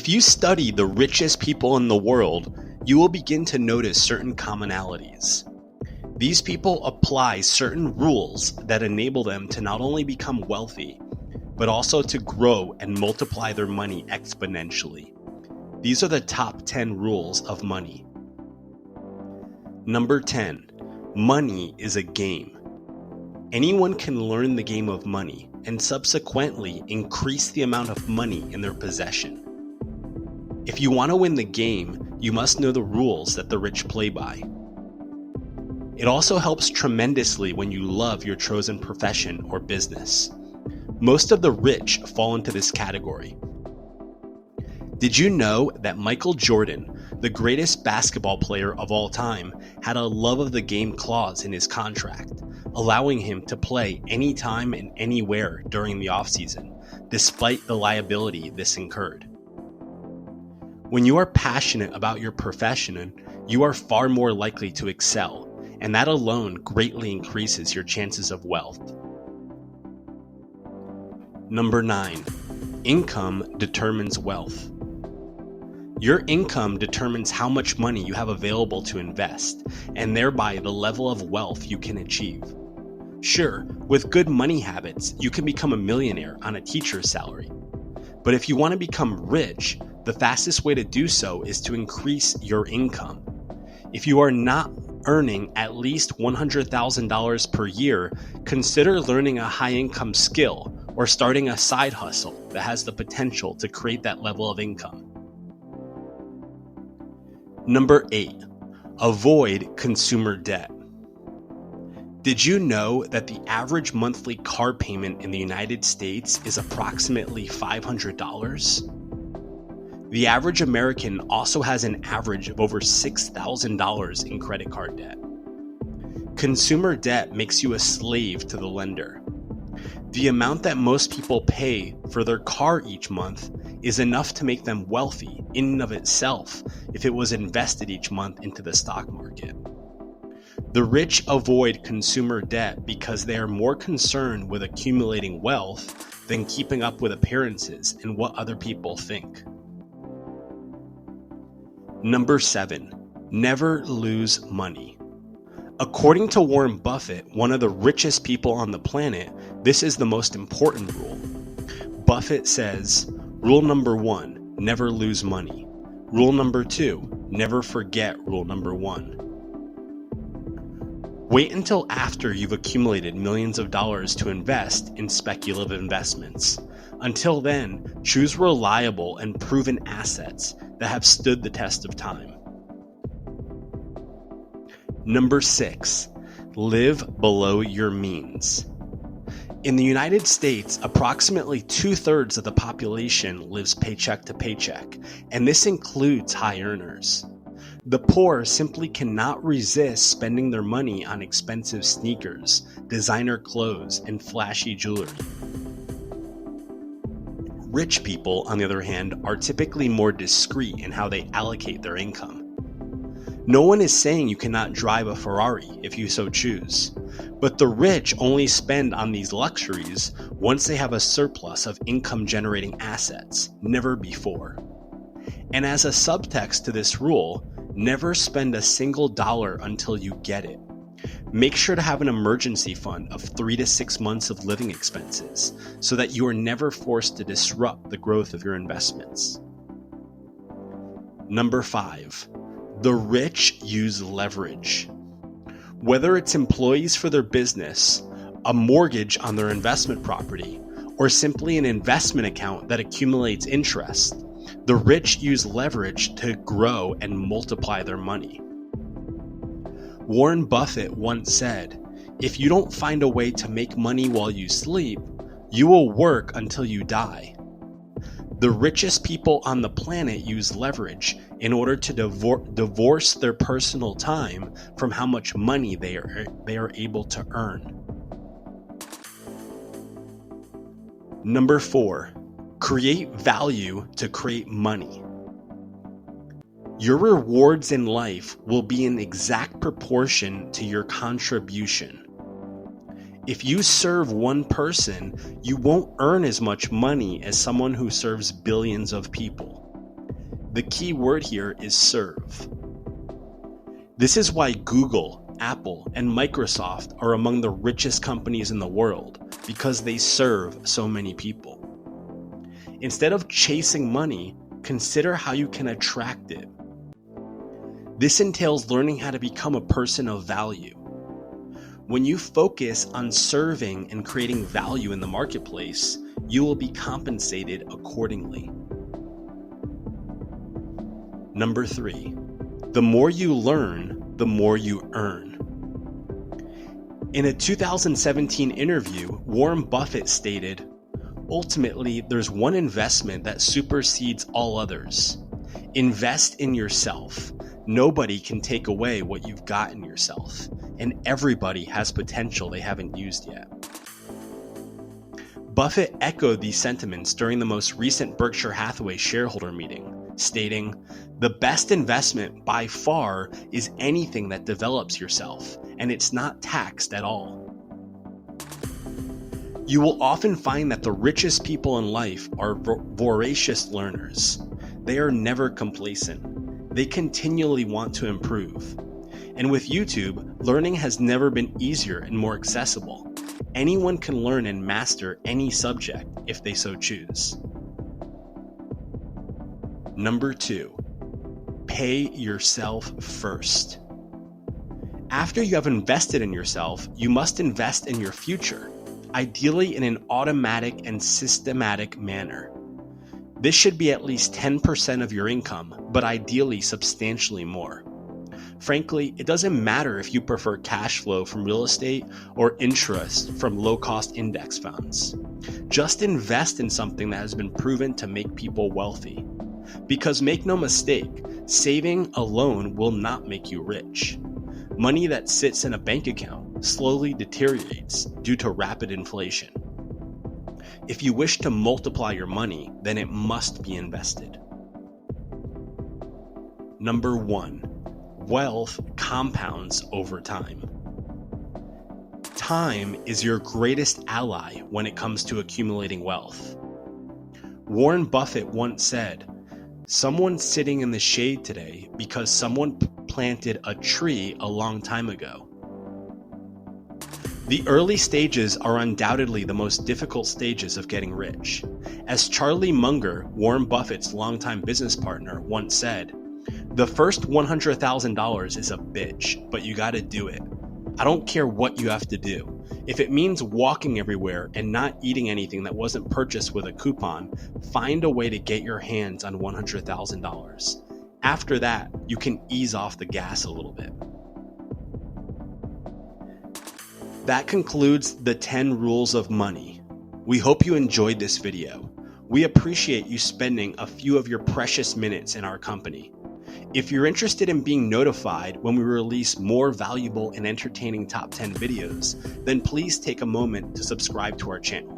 If you study the richest people in the world, you will begin to notice certain commonalities. These people apply certain rules that enable them to not only become wealthy, but also to grow and multiply their money exponentially. These are the top 10 rules of money. Number 10, money is a game. Anyone can learn the game of money and subsequently increase the amount of money in their possession. If you want to win the game, you must know the rules that the rich play by. It also helps tremendously when you love your chosen profession or business. Most of the rich fall into this category. Did you know that Michael Jordan, the greatest basketball player of all time, had a love of the game clause in his contract, allowing him to play anytime and anywhere during the offseason, despite the liability this incurred? When you are passionate about your profession, you are far more likely to excel, and that alone greatly increases your chances of wealth. Number 9, income determines wealth. Your income determines how much money you have available to invest, and thereby the level of wealth you can achieve. Sure, with good money habits, you can become a millionaire on a teacher's salary. But if you want to become rich, the fastest way to do so is to increase your income. If you are not earning at least $100,000 per year, consider learning a high-income skill or starting a side hustle that has the potential to create that level of income. Number 8, avoid consumer debt. Did you know that the average monthly car payment in the United States is approximately $500? The average American also has an average of over $6,000 in credit card debt. Consumer debt makes you a slave to the lender. The amount that most people pay for their car each month is enough to make them wealthy in and of itself if it was invested each month into the stock market. The rich avoid consumer debt because they are more concerned with accumulating wealth than keeping up with appearances and what other people think. Number 7, never lose money. According to Warren Buffett, one of the richest people on the planet, this is the most important rule. Buffett says, rule number 1, never lose money. Rule number 2, never forget rule number 1. Wait until after you've accumulated millions of dollars to invest in speculative investments. Until then, choose reliable and proven assets that have stood the test of time. Number 6, live below your means. In the United States, approximately 2/3 of the population lives paycheck to paycheck, and this includes high earners. The poor simply cannot resist spending their money on expensive sneakers, designer clothes, and flashy jewelry. Rich people, on the other hand, are typically more discreet in how they allocate their income. No one is saying you cannot drive a Ferrari if you so choose, but the rich only spend on these luxuries once they have a surplus of income-generating assets, never before. And as a subtext to this rule, never spend a single dollar until you get it. Make sure to have an emergency fund of 3 to 6 months of living expenses so that you are never forced to disrupt the growth of your investments. Number 5, the rich use leverage. Whether it's employees for their business, a mortgage on their investment property, or simply an investment account that accumulates interest, the rich use leverage to grow and multiply their money. Warren Buffett once said, "If you don't find a way to make money while you sleep, you will work until you die." The richest people on the planet use leverage in order to divorce their personal time from how much money they are able to earn. Number 4, create value to create money. Your rewards in life will be in exact proportion to your contribution. If you serve one person, you won't earn as much money as someone who serves billions of people. The key word here is serve. This is why Google, Apple, and Microsoft are among the richest companies in the world, because they serve so many people. Instead of chasing money, consider how you can attract it. This entails learning how to become a person of value. When you focus on serving and creating value in the marketplace, you will be compensated accordingly. Number 3, the more you learn, the more you earn. In a 2017 interview, Warren Buffett stated, "Ultimately, there's one investment that supersedes all others. Invest in yourself. Nobody can take away what you've got in yourself, and everybody has potential they haven't used yet." Buffett echoed these sentiments during the most recent Berkshire Hathaway shareholder meeting, stating, "The best investment by far is anything that develops yourself, and it's not taxed at all." You will often find that the richest people in life are voracious learners. They are never complacent. They continually want to improve. And with YouTube, learning has never been easier and more accessible. Anyone can learn and master any subject if they so choose. Number 2, pay yourself first. After you have invested in yourself, you must invest in your future, ideally in an automatic and systematic manner. This should be at least 10% of your income, but ideally substantially more. Frankly, it doesn't matter if you prefer cash flow from real estate or interest from low-cost index funds. Just invest in something that has been proven to make people wealthy. Because make no mistake, saving alone will not make you rich. Money that sits in a bank account slowly deteriorates due to rapid inflation. If you wish to multiply your money, then it must be invested. Number 1, wealth compounds over time. Time is your greatest ally when it comes to accumulating wealth. Warren Buffett once said, "Someone's sitting in the shade today because someone planted a tree a long time ago." The early stages are undoubtedly the most difficult stages of getting rich. As Charlie Munger, Warren Buffett's longtime business partner, once said, "The first $100,000 is a bitch, but you gotta do it. I don't care what you have to do. If it means walking everywhere and not eating anything that wasn't purchased with a coupon, find a way to get your hands on $100,000. After that, you can ease off the gas a little bit." That concludes the 10 rules of money. We hope you enjoyed this video. We appreciate you spending a few of your precious minutes in our company. If you're interested in being notified when we release more valuable and entertaining top 10 videos, then please take a moment to subscribe to our channel.